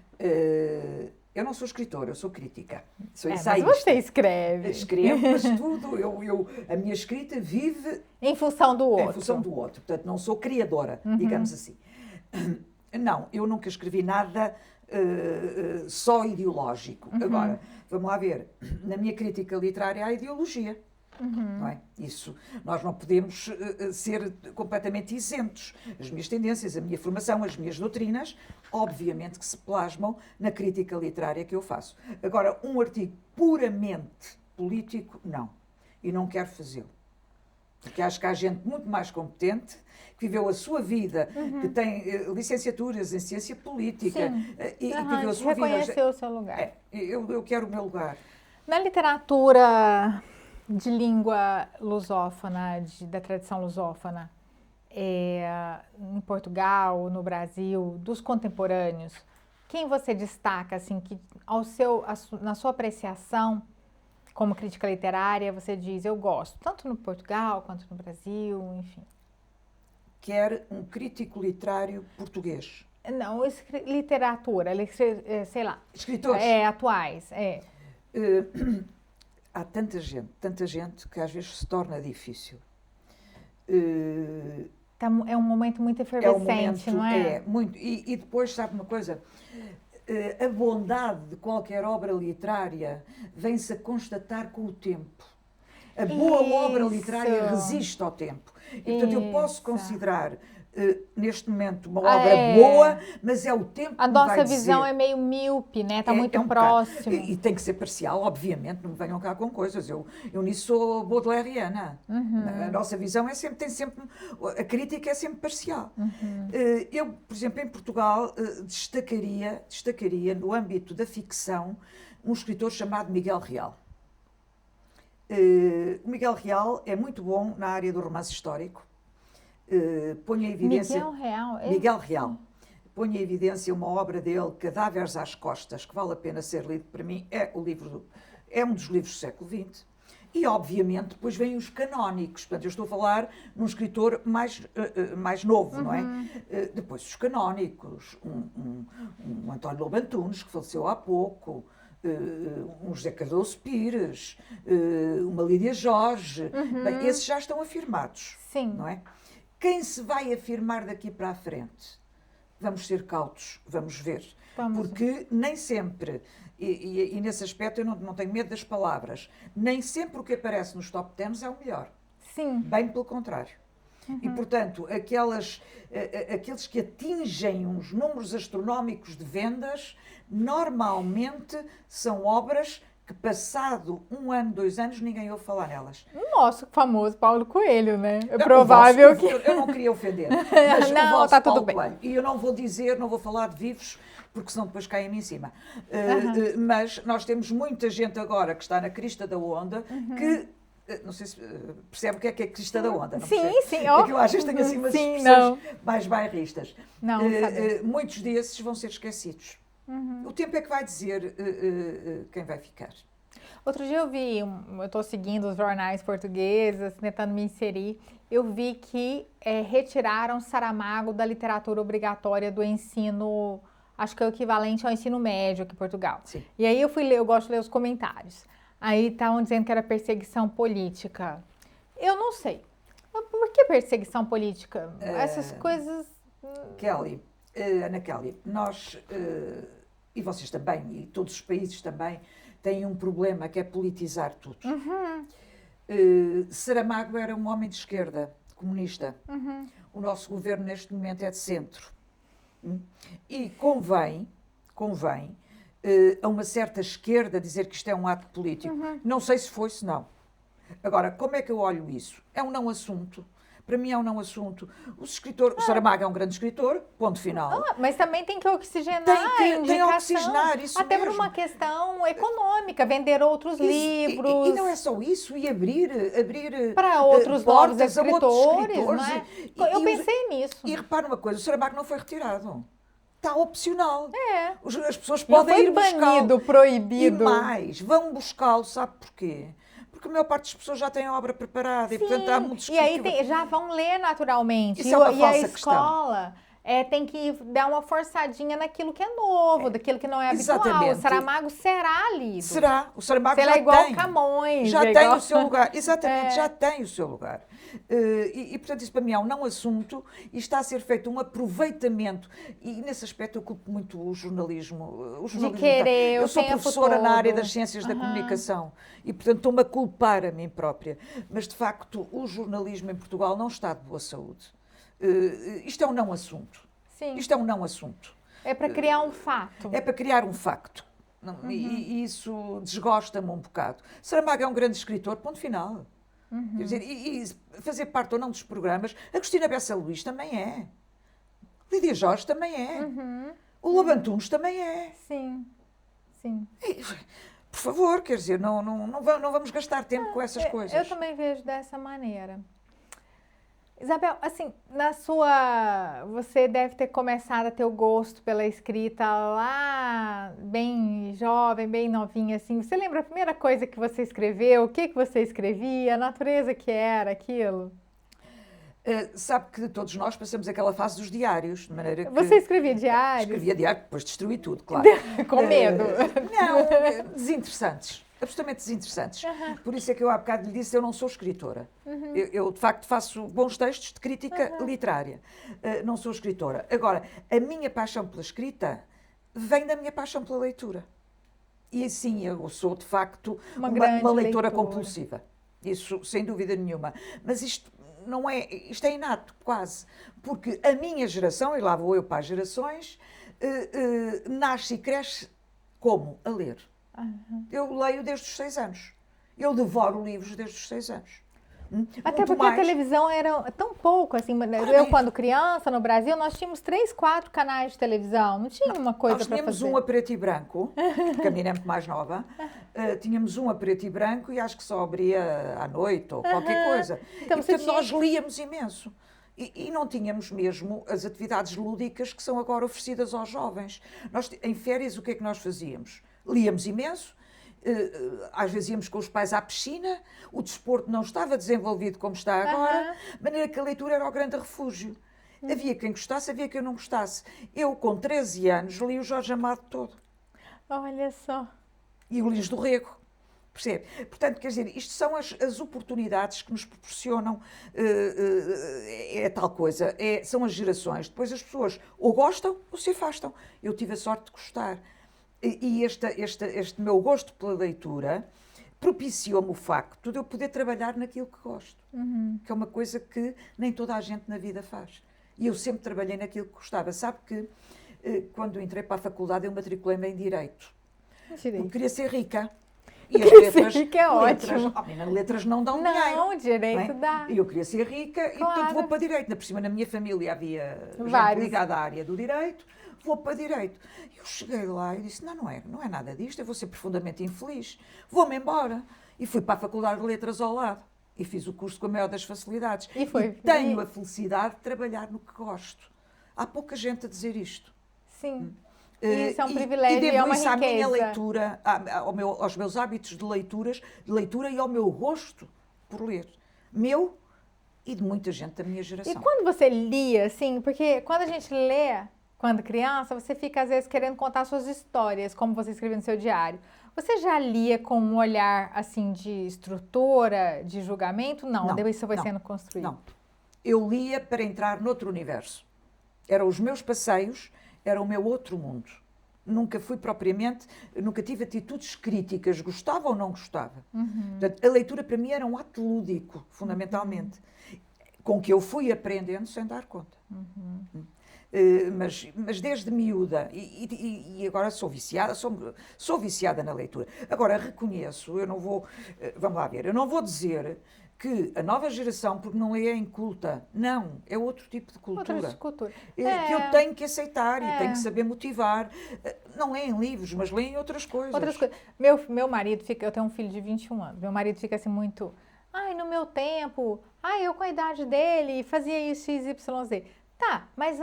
Eu não sou escritora, eu sou crítica. Sou ensaísta. Mas você escreve. Escrevo, mas tudo. A minha escrita vive... Em função do outro. Em função do outro. Portanto, não sou criadora, digamos assim. Não, eu nunca escrevi nada só ideológico. Agora, vamos lá ver. Na minha crítica literária há ideologia. Não é? Isso, nós não podemos ser completamente isentos. As minhas tendências, a minha formação, as minhas doutrinas, obviamente que se plasmam na crítica literária que eu faço. Agora, um artigo puramente político, não. E não quero fazê-lo. Porque acho que há gente muito mais competente, que viveu a sua vida, que tem licenciaturas em ciência política e que viveu a sua vida. Reconheceu o seu lugar. Eu quero o meu lugar. Na literatura de língua lusófona, da tradição lusófona, em Portugal, no Brasil, dos contemporâneos, quem você destaca, assim, que na sua apreciação como crítica literária, você diz, eu gosto, tanto no Portugal quanto no Brasil, enfim? Quer um crítico literário português. Não, literatura, sei lá. Escritores? Atuais, Há tanta gente que às vezes se torna difícil. É um momento muito efervescente, não é? É, muito. E depois, sabe uma coisa? A bondade de qualquer obra literária vem-se a constatar com o tempo. A boa obra literária resiste ao tempo. E, portanto, eu posso considerar, neste momento, uma obra boa, mas é o tempo a que vai dizer. A nossa visão é meio míope, né? Está muito próximo. E tem que ser parcial, obviamente, não me venham cá com coisas. Eu nisso sou baudelairiana. A nossa visão a crítica é sempre parcial. Eu, por exemplo, em Portugal, destacaria no âmbito da ficção um escritor chamado Miguel Real. O Miguel Real é muito bom na área do romance histórico. Ponho em evidência... Miguel Real. Ponho em evidência uma obra dele, Cadáveres às Costas, que vale a pena ser lido. Para mim, é um dos livros do século XX. E, obviamente, depois vêm os canónicos. Portanto, eu estou a falar num escritor mais novo, não é? Depois os canónicos, um António Lobo Antunes, que faleceu há pouco, um José Cardoso Pires, uma Lídia Jorge. Bem, esses já estão afirmados, não é? Quem se vai afirmar daqui para a frente? Vamos ser cautos, vamos ver. Porque nem sempre, e nesse aspecto eu não tenho medo das palavras, nem sempre o que aparece nos top 10 é o melhor. Sim. Bem pelo contrário. E, portanto, aqueles que atingem uns números astronómicos de vendas, normalmente são obras que, passado 1 ano, 2 anos, ninguém ouve falar nelas. Nosso famoso Paulo Coelho, né? É provável que... Eu não queria ofender, mas não, o vosso tá tudo Paulo bem. Coelho. E eu não vou falar de vivos, porque senão depois caem-me em cima. Mas nós temos muita gente agora que está na crista da onda, que... Não sei se percebe o que é a crista da onda, não percebe? Sim. É que eu às vezes tenho assim umas expressões mais bairristas. Não, muitos desses vão ser esquecidos. O tempo é que vai dizer quem vai ficar. Outro dia eu estou seguindo os jornais portugueses, tentando me inserir, eu vi que retiraram Saramago da literatura obrigatória do ensino, acho que é o equivalente ao ensino médio aqui em Portugal. Sim. E aí eu fui ler, eu gosto de ler os comentários. Aí estavam dizendo que era perseguição política. Eu não sei. Mas por que perseguição política? Essas coisas... Kelly, Ana Kelly, nós, e vocês também, e todos os países também, têm um problema que é politizar tudo. Saramago era um homem de esquerda, comunista. O nosso governo neste momento é de centro. E convém a uma certa esquerda dizer que isto é um ato político. Não sei se foi, se não. Agora, como é que eu olho isso? É um não assunto. Para mim é um não assunto. O Saramago é um grande escritor, ponto final. Mas também tem que oxigenar tem que oxigenar, isso até mesmo. Por uma questão econômica, vender outros livros. E não é só isso, e abrir para outros novos escritores, não é? Eu pensei nisso. E repara uma coisa, o Saramago não foi retirado. Está opcional. As pessoas não podem ir buscá-lo. Banido, proibido. E mais, vão buscá-lo, sabe porquê? Porque a maior parte das pessoas já tem a obra preparada. Sim, e, portanto, há muitos e aí já vão ler naturalmente. Isso é uma falsa a escola tem que dar uma forçadinha naquilo que é novo, daquilo que não é habitual. Exatamente. O Saramago será lido. Será. O Saramago já é igual tem. Camões. Já tem o seu lugar. Exatamente, já tem o seu lugar. E, portanto, isso para mim é um não assunto e está a ser feito um aproveitamento. E, nesse aspecto, eu culpo muito o jornalismo. De querer, eu sou professora na área das ciências da comunicação e, portanto, estou-me a culpar a mim própria. Mas, de facto, o jornalismo em Portugal não está de boa saúde. Isto é um não assunto. Sim. Isto é um não assunto. É para criar um fato. É para criar um facto. E isso desgosta-me um bocado. Saramago é um grande escritor, ponto final. Quer dizer, e fazer parte ou não dos programas. A Cristina Bessa Luís também é. Lídia Jorge também é. O Lobo Antunes também é. Sim, sim. Por favor, quer dizer, não vamos gastar tempo com essas coisas. Eu também vejo dessa maneira. Isabel, assim, você deve ter começado a ter o gosto pela escrita lá bem jovem, bem novinha, assim. Você lembra a primeira coisa que você escreveu? O que você escrevia? A natureza que era aquilo? Sabe que todos nós passamos aquela fase dos diários, de maneira que... Você escrevia diários? Escrevia diário, depois destruí tudo, claro. Com medo? Não, desinteressantes. Absolutamente desinteressantes. Por isso é que eu há bocado lhe disse, eu não sou escritora. Eu, de facto, faço bons textos de crítica literária. Não sou escritora. Agora, a minha paixão pela escrita vem da minha paixão pela leitura. E sim, eu sou, de facto, uma leitora compulsiva. Isso, sem dúvida nenhuma. Mas isto não é... Isto é inato, quase. Porque a minha geração, e lá vou eu para as gerações, nasce e cresce como? A ler. Eu leio desde os 6 anos. Eu devoro livros desde os 6 anos. Até porque a televisão era tão pouco, assim, quando criança, no Brasil, nós tínhamos 3, 4 canais de televisão, não tinha uma coisa para fazer. Nós tínhamos um a preto e branco, porque a minha é muito mais nova, tínhamos um a preto e branco e acho que só abria à noite ou qualquer coisa. Então, e, portanto, nós líamos imenso. E não tínhamos mesmo as atividades lúdicas que são agora oferecidas aos jovens. Nós, em férias, o que é que nós fazíamos? Líamos imenso, às vezes íamos com os pais à piscina, o desporto não estava desenvolvido como está agora, de maneira que a leitura era o grande refúgio. Havia quem gostasse, havia quem não gostasse. Eu, com 13 anos, li o Jorge Amado todo. Olha só. E o Lins do Rego. Percebe? Portanto, quer dizer, isto são as oportunidades que nos proporcionam é tal coisa, são as gerações. Depois as pessoas ou gostam ou se afastam. Eu tive a sorte de gostar. E este meu gosto pela leitura propiciou-me o facto de eu poder trabalhar naquilo que gosto, que é uma coisa que nem toda a gente na vida faz. E eu sempre trabalhei naquilo que gostava. Sabe que quando entrei para a faculdade eu matriculei-me em Direito. Eu queria ser rica. E as letras, rica é ótimo. Letras não dão dinheiro. Não, Direito dá. E eu queria ser rica e, portanto, vou para Direito. Na por cima, na minha família havia gente ligada à área do Direito. Vou para Direito. Eu cheguei lá e disse, não é nada disto, eu vou ser profundamente infeliz. Vou-me embora. E fui para a Faculdade de Letras ao lado. E fiz o curso com a maior das facilidades. E tenho a felicidade de trabalhar no que gosto. Há pouca gente a dizer isto. Sim. Isso é um privilégio e é uma riqueza. À minha leitura, aos meus hábitos de leitura e ao meu gosto por ler. Meu e de muita gente da minha geração. E quando você lia, assim, porque quando a gente lê, quando criança, você fica às vezes querendo contar suas histórias, como você escreveu no seu diário. Você já lia com um olhar, assim, de instrutora, de julgamento? Não, depois isso foi sendo construído. Não. Eu lia para entrar noutro universo. Eram os meus passeios, era o meu outro mundo. Nunca tive atitudes críticas, gostava ou não gostava. Portanto, a leitura para mim era um ato lúdico, fundamentalmente, com que eu fui aprendendo sem dar conta. Mas desde miúda, e agora sou viciada na leitura. Agora reconheço, vamos lá ver, eu não vou dizer que a nova geração, porque não é inculta, não, é outro tipo de cultura. Outro tipo de cultura. Que eu tenho que aceitar e tenho que saber motivar. Não leem livros, mas leem outras coisas. Meu marido eu tenho um filho de 21 anos, meu marido fica assim muito, no meu tempo, eu com a idade dele fazia isso, X, Y, Z. Tá, mas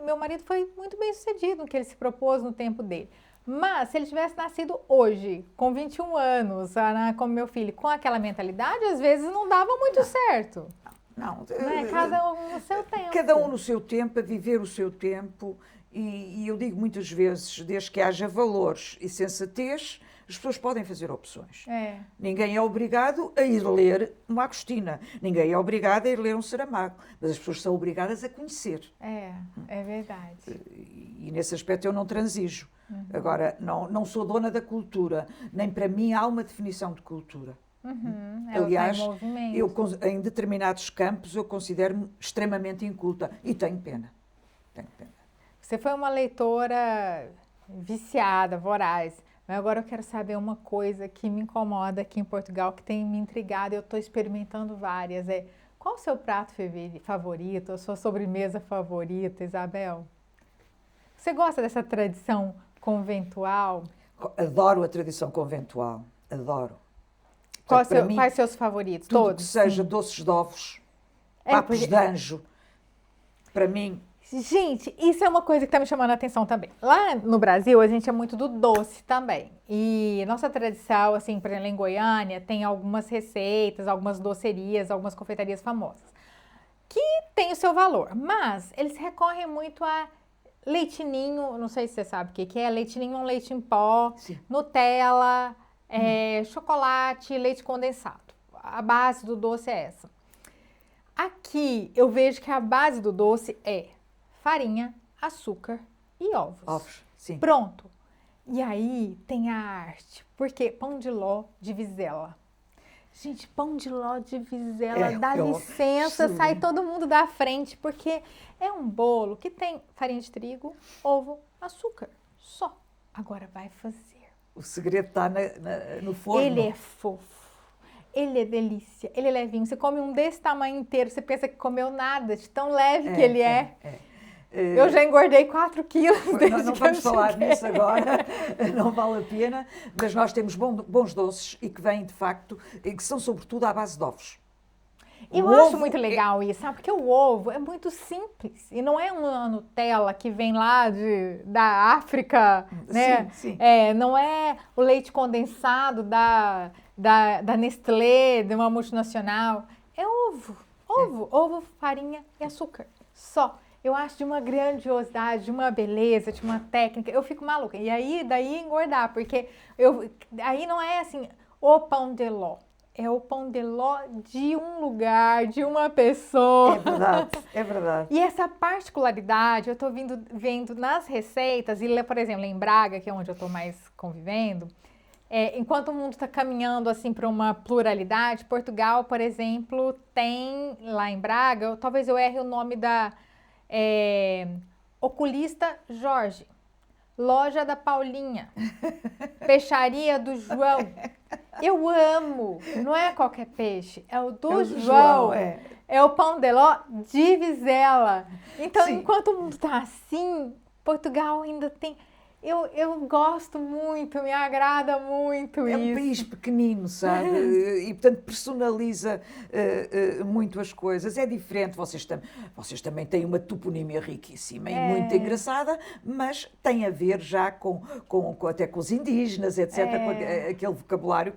meu marido foi muito bem sucedido no que ele se propôs no tempo dele. Mas, se ele tivesse nascido hoje, com 21 anos, como meu filho, com aquela mentalidade, às vezes não dava muito certo. Não. Cada um no seu tempo. Cada um no seu tempo, a viver o seu tempo. E eu digo muitas vezes, desde que haja valores e sensatez, as pessoas podem fazer opções. Ninguém é obrigado a ir ler uma Agostina. Ninguém é obrigado a ir ler um Saramago. Mas as pessoas são obrigadas a conhecer. É verdade. E nesse aspecto eu não transijo. Agora, não sou dona da cultura. Nem para mim há uma definição de cultura. Aliás, em determinados campos eu considero-me extremamente inculta. E tenho pena. Tenho pena. Você foi uma leitora viciada, voraz. Mas agora eu quero saber uma coisa que me incomoda aqui em Portugal, que tem me intrigado, eu estou experimentando várias. Qual o seu prato favorito, a sua sobremesa favorita, Isabel? Você gosta dessa tradição conventual? Adoro a tradição conventual, adoro. Quais seus favoritos? Tudo Todos? que seja sim. doces de ovos, papos de anjo, para mim. Gente, isso é uma coisa que está me chamando a atenção também. Lá no Brasil, a gente é muito do doce também. E nossa tradição, assim, por exemplo, em Goiânia, tem algumas receitas, algumas docerias, algumas confeitarias famosas, que tem o seu valor. Mas eles recorrem muito a leitinho, não sei se você sabe o que é, leitinho, um leite em pó, Sim. Nutella, chocolate, leite condensado. A base do doce é essa. Aqui eu vejo que a base do doce é farinha, açúcar e ovos. Ovos, sim. Pronto. E aí tem a arte, porque pão de ló de Vizela. Gente, pão de ló de Vizela, dá licença, sai todo mundo da frente, porque é um bolo que tem farinha de trigo, ovo, açúcar, só. Agora vai fazer. O segredo está no forno. Ele é fofo, ele é delícia, ele é levinho. Você come um desse tamanho inteiro, você pensa que comeu nada, de tão leve que ele é. Eu já engordei 4 quilos desde Não que vamos eu falar cheguei. nisso agora, não vale a pena, mas nós temos bons doces e que vêm, de facto, e que são sobretudo à base de ovos. Eu acho muito legal isso, sabe? Porque o ovo é muito simples e não é uma Nutella que vem lá da África, né? Sim. Não é o leite condensado da Nestlé, de uma multinacional. É ovo, farinha e açúcar, só. Eu acho de uma grandiosidade, de uma beleza, de uma técnica. Eu fico maluca. E aí, daí engordar, porque aí não é assim, o pão de ló. É o pão de ló de um lugar, de uma pessoa. É verdade. E essa particularidade, eu estou vendo nas receitas, e por exemplo, em Braga, que é onde eu estou mais convivendo, enquanto o mundo está caminhando assim para uma pluralidade, Portugal, por exemplo, tem lá em Braga, talvez eu erre o nome da Oculista Jorge, Loja da Paulinha, Peixaria do João. Eu amo, não é qualquer peixe, é o do João. É o pão de ló de Vizela. Então, sim, enquanto o mundo está assim, Portugal ainda tem... Eu gosto muito, me agrada muito isso. É um país pequenino, sabe? E, portanto, personaliza muito as coisas. É diferente. Vocês também têm uma toponímia riquíssima e muito engraçada, mas tem a ver já até com os indígenas, etc., com aquele vocabulário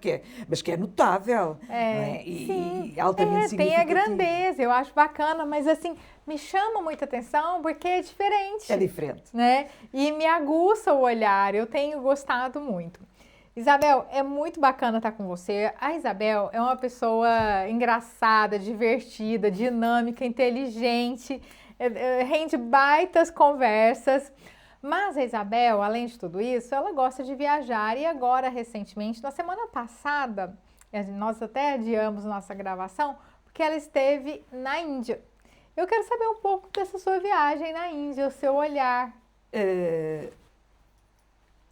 mas que é notável. Não é? E altamente significativo. Tem a grandeza, eu acho bacana, mas assim... me chama muita atenção porque é diferente. É diferente. Né? E me aguça o olhar, eu tenho gostado muito. Isabel, é muito bacana estar com você. A Isabel é uma pessoa engraçada, divertida, dinâmica, inteligente, rende baitas conversas. Mas a Isabel, além de tudo isso, ela gosta de viajar e agora, recentemente, na semana passada, nós até adiamos nossa gravação, porque ela esteve na Índia. Eu quero saber um pouco dessa sua viagem na Índia, o seu olhar.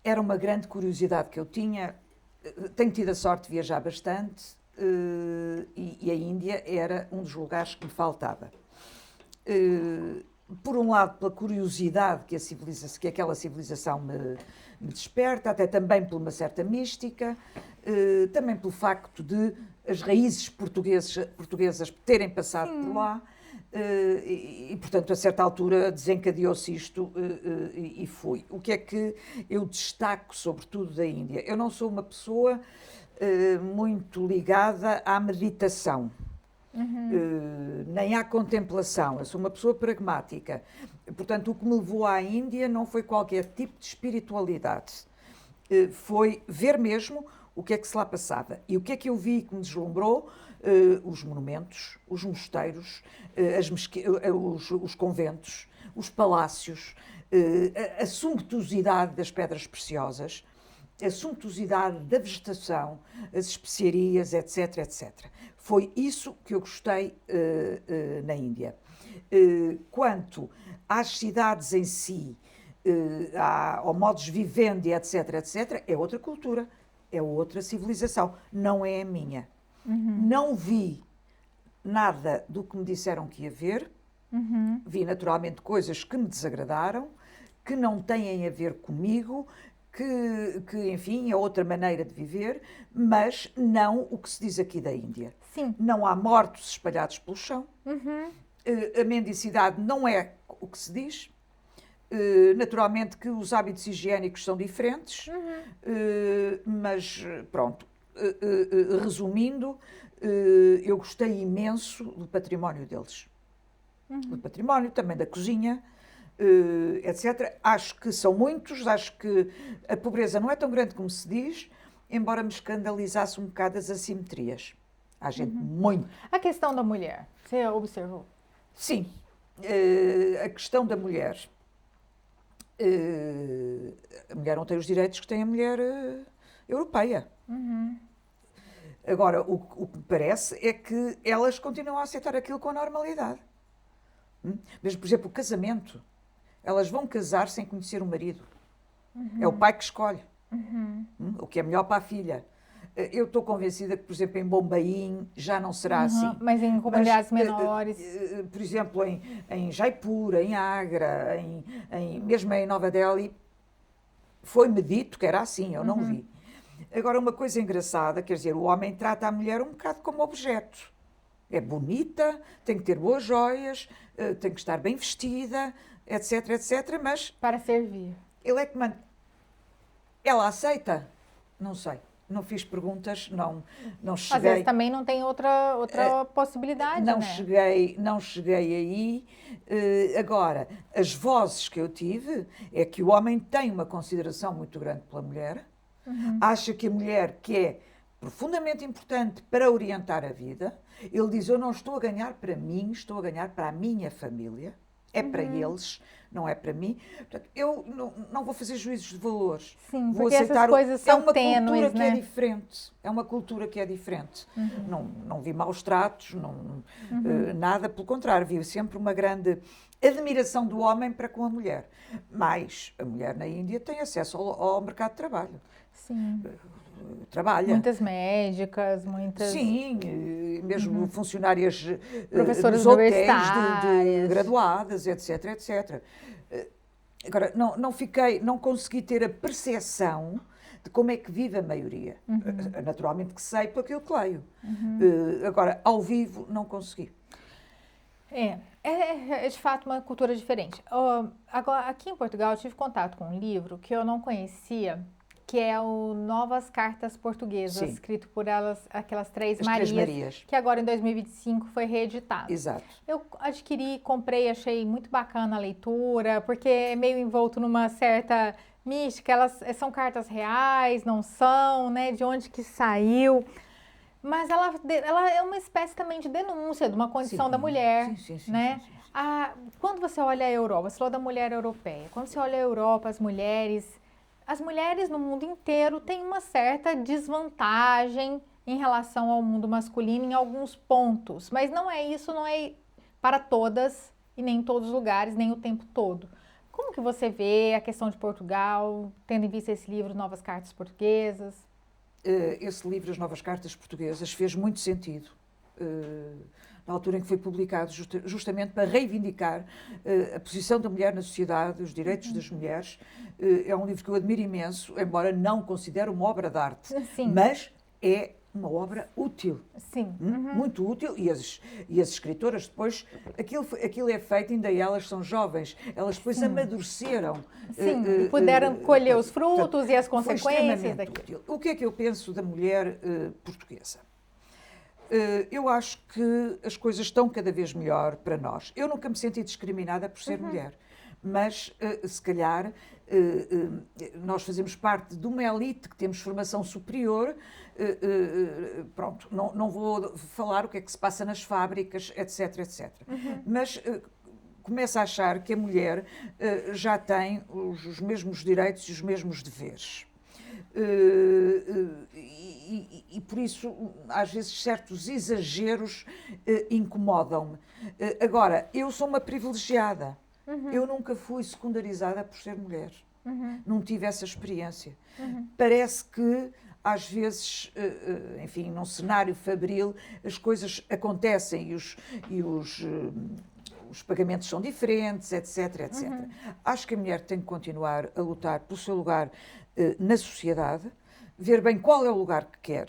Era uma grande curiosidade que eu tinha. Tenho tido a sorte de viajar bastante e a Índia era um dos lugares que me faltava. Por um lado, pela curiosidade que aquela civilização me desperta, até também por uma certa mística, também pelo facto de as raízes portuguesas terem passado por lá. E, portanto, a certa altura desencadeou-se isto e fui. O que é que eu destaco, sobretudo, da Índia? Eu não sou uma pessoa muito ligada à meditação, nem à contemplação. Eu sou uma pessoa pragmática. Portanto, o que me levou à Índia não foi qualquer tipo de espiritualidade. Foi ver mesmo o que é que se lá passava. E o que é que eu vi que me deslumbrou? Os monumentos, os mosteiros, os conventos, os palácios, a sumptuosidade das pedras preciosas, a sumptuosidade da vegetação, as especiarias, etc, etc. Foi isso que eu gostei na Índia. Quanto às cidades em si, ao modus vivendi, etc, etc, é outra cultura, é outra civilização, não é a minha. Não vi nada do que me disseram que ia ver, vi naturalmente coisas que me desagradaram, que não têm a ver comigo, que enfim, é outra maneira de viver, mas não o que se diz aqui da Índia. Sim. Não há mortos espalhados pelo chão, a mendicidade não é o que se diz, naturalmente que os hábitos higiênicos são diferentes, mas pronto, resumindo, eu gostei imenso do património deles. Do património, também da cozinha, etc. Acho que são muitos, acho que a pobreza não é tão grande como se diz, embora me escandalizasse um bocado as assimetrias. Há gente muito... A questão da mulher, você observou? Sim, a questão da mulher. A mulher não tem os direitos que tem a mulher europeia. Agora, o que me parece é que elas continuam a aceitar aquilo com normalidade. Mesmo, por exemplo, o casamento. Elas vão casar sem conhecer o marido. É o pai que escolhe. O que é melhor para a filha. Eu estou convencida que, por exemplo, em Bombaim já não será assim. Mas em comunidades menores. Por exemplo, em Jaipur, em Agra, mesmo em Nova Delhi, foi-me dito que era assim, eu não vi. Agora, uma coisa engraçada, quer dizer, o homem trata a mulher um bocado como objeto. É bonita, tem que ter boas joias, tem que estar bem vestida, etc, etc, mas... Para servir. Ele é que manda. Ela aceita? Não sei. Não fiz perguntas, não cheguei... Às vezes também não tem outra possibilidade, não né? não cheguei aí. Agora, as vozes que eu tive é que o homem tem uma consideração muito grande pela mulher, acha que a mulher que é profundamente importante para orientar a vida. Ele diz, eu não estou a ganhar para mim, estou a ganhar para a minha família. É para eles, não é para mim. Portanto, eu não vou fazer juízos de valores. Sim, vou porque aceitar. essas coisas são uma tênues, cultura que né? é diferente. É uma cultura que é diferente. Não vi maus tratos, nada, pelo contrário, vi sempre uma grande admiração do homem para com a mulher. Mas a mulher na Índia tem acesso ao mercado de trabalho. Sim. Trabalha. Muitas médicas, muitas... Sim, mesmo funcionárias professoras dos hotéis universitárias, graduadas, etc, etc. Agora, não consegui ter a percepção de como é que vive a maioria. Naturalmente que sei pelo que eu leio. Agora, ao vivo, não consegui. É de fato uma cultura diferente. Agora, aqui em Portugal, eu tive contato com um livro que eu não conhecia, que é o Novas Cartas Portuguesas, Sim. escrito por aquelas três As Marias, Três Marias, que agora em 2025 foi reeditado. exato. Eu adquiri, comprei, achei muito bacana a leitura, porque é meio envolto numa certa mística, elas são cartas reais, não são, né, de onde que saiu, mas ela é uma espécie também de denúncia de uma condição da mulher, sim, né? sim. Quando você olha a Europa, você falou da mulher europeia, quando você olha a Europa, as mulheres no mundo inteiro têm uma certa desvantagem em relação ao mundo masculino em alguns pontos, mas não é para todas e nem em todos os lugares, nem o tempo todo. Como que você vê a questão de Portugal, tendo em vista esse livro, Novas Cartas Portuguesas? Esse livro, As Novas Cartas Portuguesas, fez muito sentido na altura em que foi publicado, justamente para reivindicar a posição da mulher na sociedade, os direitos das mulheres. É um livro que eu admiro imenso, embora não considere uma obra de arte, Sim. mas é uma obra útil. Sim. Muito útil, e as escritoras depois, aquilo é feito, ainda elas são jovens, elas depois amadureceram. Sim, puderam colher os frutos portanto, e as foi consequências extremamente daquilo. útil. O que é que eu penso da mulher portuguesa? Eu acho que as coisas estão cada vez melhor para nós. Eu nunca me senti discriminada por ser mulher, mas se calhar nós fazemos parte de uma elite que temos formação superior. Pronto, não vou falar o que é que se passa nas fábricas, etc, etc. Mas começo a achar que a mulher já tem os mesmos direitos e os mesmos deveres. E por isso, às vezes, certos exageros incomodam-me. Agora, eu sou uma privilegiada. Eu nunca fui secundarizada por ser mulher. Não tive essa experiência. Parece que, às vezes, enfim, num cenário fabril, as coisas acontecem e os pagamentos são diferentes, etc, etc. Acho que a mulher tem que continuar a lutar pelo seu lugar na sociedade, ver bem qual é o lugar que quer,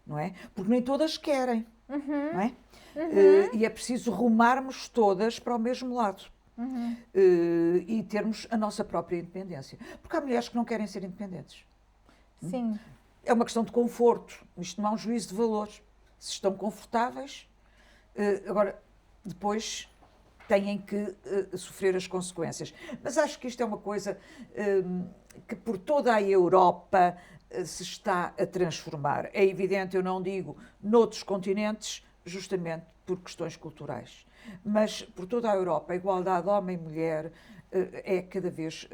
não é? Porque nem todas querem, não é? E é preciso rumarmos todas para o mesmo lado. E termos a nossa própria independência. Porque há mulheres que não querem ser independentes. Sim. É uma questão de conforto. Isto não é um juízo de valores. Se estão confortáveis, agora, depois têm que sofrer as consequências. Mas acho que isto é uma coisa que por toda a Europa se está a transformar. É evidente, eu não digo noutros continentes, justamente por questões culturais. Mas por toda a Europa, a igualdade homem e mulher é cada vez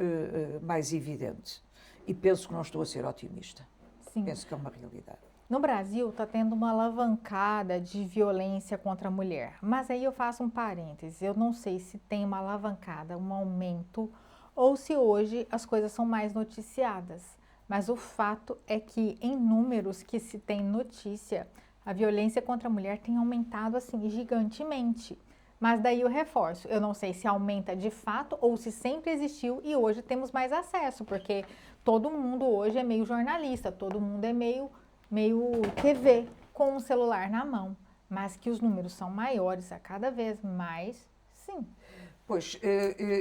mais evidente. E penso que não estou a ser otimista. Sim. Penso que é uma realidade. No Brasil está tendo uma alavancada de violência contra a mulher. Mas aí eu faço um parêntese. Eu não sei se tem uma alavancada, um aumento, ou se hoje as coisas são mais noticiadas. Mas o fato é que, em números que se tem notícia, a violência contra a mulher tem aumentado assim gigantemente. Mas daí eu reforço, eu não sei se aumenta de fato ou se sempre existiu e hoje temos mais acesso, porque todo mundo hoje é meio jornalista, todo mundo é meio TV com o celular na mão. Mas que os números são maiores a cada vez mais, sim. Pois,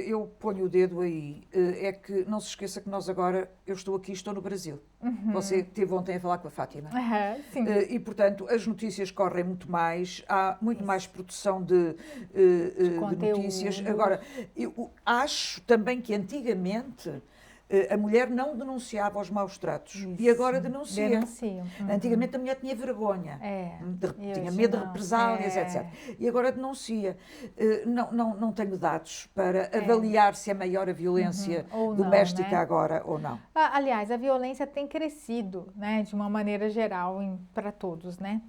eu ponho o dedo aí. É que não se esqueça que nós agora, eu estou aqui, estou no Brasil. Você esteve ontem a falar com a Fátima. Sim. E, portanto, as notícias correm muito mais, há muito mais produção de notícias. Agora, eu acho também que antigamente a mulher não denunciava os maus tratos. Isso. E agora denuncia. Denunciam. Antigamente a mulher tinha vergonha, tinha medo de represálias, etc. E agora denuncia. Não tenho dados para avaliar se é maior a violência doméstica não, né? Agora ou não. Aliás, a violência tem crescido, né, de uma maneira geral para todos, né?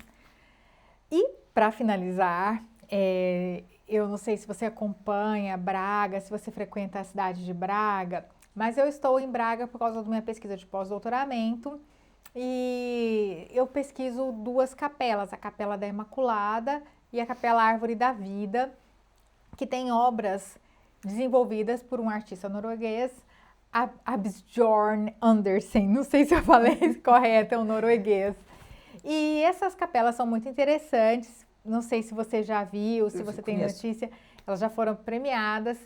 E, para finalizar, eu não sei se você acompanha Braga, se você frequenta a cidade de Braga, mas eu estou em Braga por causa da minha pesquisa de pós-doutoramento e eu pesquiso duas capelas, a Capela da Imaculada e a Capela Árvore da Vida, que tem obras desenvolvidas por um artista norueguês, Asbjørn Andersen, não sei se eu falei correto, é um norueguês. E essas capelas são muito interessantes, não sei se você já viu, se você tem notícia, elas já foram premiadas.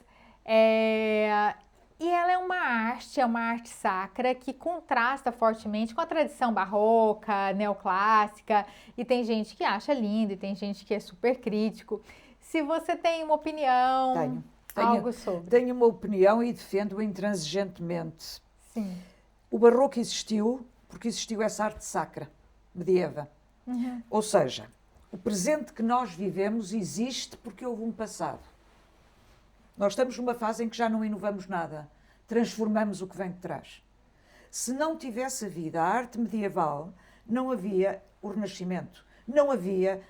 E ela é uma arte sacra que contrasta fortemente com a tradição barroca, neoclássica, e tem gente que acha lindo e tem gente que é super crítico. Se você tem uma opinião, algo sobre. Tenho uma opinião e defendo-a intransigentemente. Sim. O barroco existiu porque existiu essa arte sacra, medieval. Ou seja, o presente que nós vivemos existe porque houve um passado. Nós estamos numa fase em que já não inovamos nada, transformamos o que vem de trás. Se não tivesse havido a arte medieval, não havia o Renascimento, não havia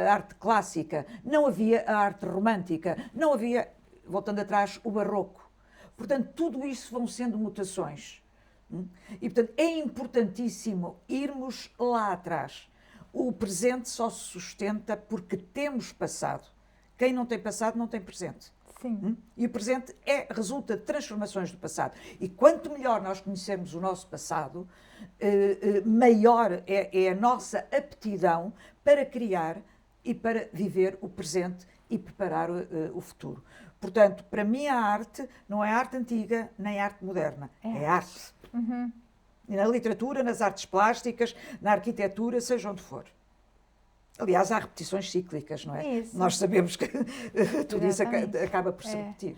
a arte clássica, não havia a arte romântica, não havia, voltando atrás, o barroco. Portanto, tudo isso vão sendo mutações. E, portanto, é importantíssimo irmos lá atrás. O presente só se sustenta porque temos passado. Quem não tem passado não tem presente. Sim. E o presente resulta de transformações do passado. E quanto melhor nós conhecermos o nosso passado, maior é a nossa aptidão para criar e para viver o presente e preparar o futuro. Portanto, para mim a arte não é arte antiga nem arte moderna, é arte. E na literatura, nas artes plásticas, na arquitetura, seja onde for. Aliás, há repetições cíclicas, não é? Isso. Nós sabemos que tudo isso acaba por se repetir.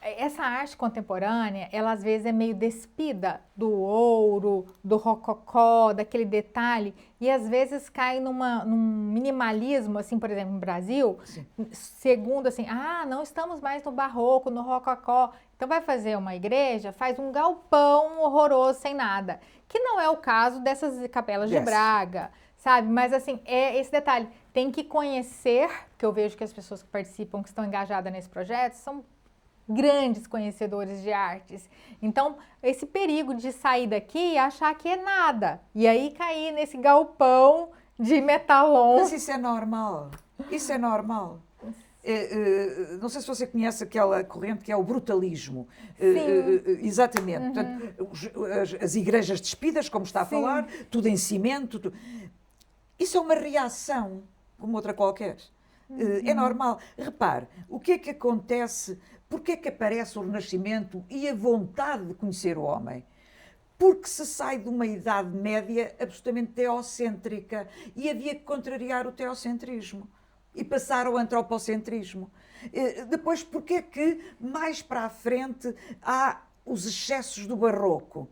Essa arte contemporânea, ela às vezes é meio despida do ouro, do rococó, daquele detalhe, e às vezes cai num minimalismo, assim, por exemplo, no Brasil, segundo assim, não estamos mais no barroco, no rococó, então vai fazer uma igreja, faz um galpão horroroso, sem nada, que não é o caso dessas capelas de Braga, sabe? Mas assim, é esse detalhe, tem que conhecer, que eu vejo que as pessoas que participam, que estão engajadas nesse projeto, são grandes conhecedores de artes. Então, esse perigo de sair daqui e achar que é nada. E aí cair nesse galpão de metalon. Mas isso é normal. Isso é normal. Não sei se você conhece aquela corrente que é o brutalismo. Exatamente. Portanto, as igrejas despidas, como está a falar, tudo em cimento. Isso é uma reação, como outra qualquer. É normal. Repare, o que é que acontece? Porque é que aparece o Renascimento e a vontade de conhecer o homem? Porque se sai de uma Idade Média absolutamente teocêntrica e havia que contrariar o teocentrismo e passar ao antropocentrismo. Depois, porque é que mais para a frente há os excessos do barroco?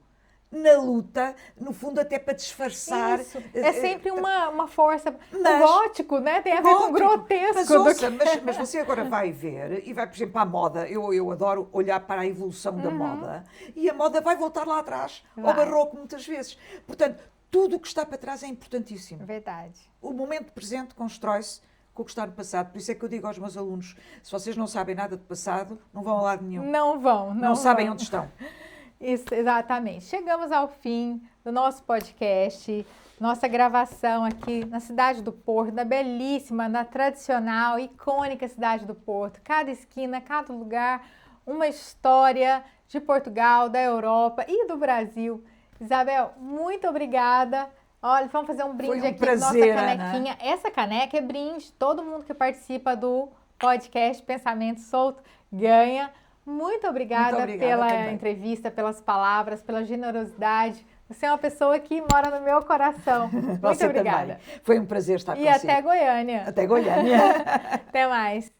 Na luta, no fundo, até para disfarçar. Isso. É sempre uma força. O gótico, né? Tem a ver com o grotesco. Mas, ouça, mas você agora vai ver e vai, por exemplo, à moda. Eu adoro olhar para a evolução da moda. E a moda vai voltar lá atrás, ao barroco, muitas vezes. Portanto, tudo o que está para trás é importantíssimo. Verdade. O momento presente constrói-se com o que está no passado. Por isso é que eu digo aos meus alunos, se vocês não sabem nada do passado, não vão a lado nenhum. Não vão. Não sabem onde estão. Isso, exatamente. Chegamos ao fim do nosso podcast, nossa gravação aqui na cidade do Porto, na belíssima, na tradicional, icônica cidade do Porto. Cada esquina, cada lugar, uma história de Portugal, da Europa e do Brasil. Isabel, muito obrigada. Olha, vamos fazer um brinde aqui com nossa canequinha. Né? Essa caneca é brinde. Todo mundo que participa do podcast Pensamento Solto ganha. Muito obrigada pela entrevista, pelas palavras, pela generosidade. Você é uma pessoa que mora no meu coração. Muito obrigada. Também. Foi um prazer estar consigo. E até Goiânia. Até Goiânia. Até mais.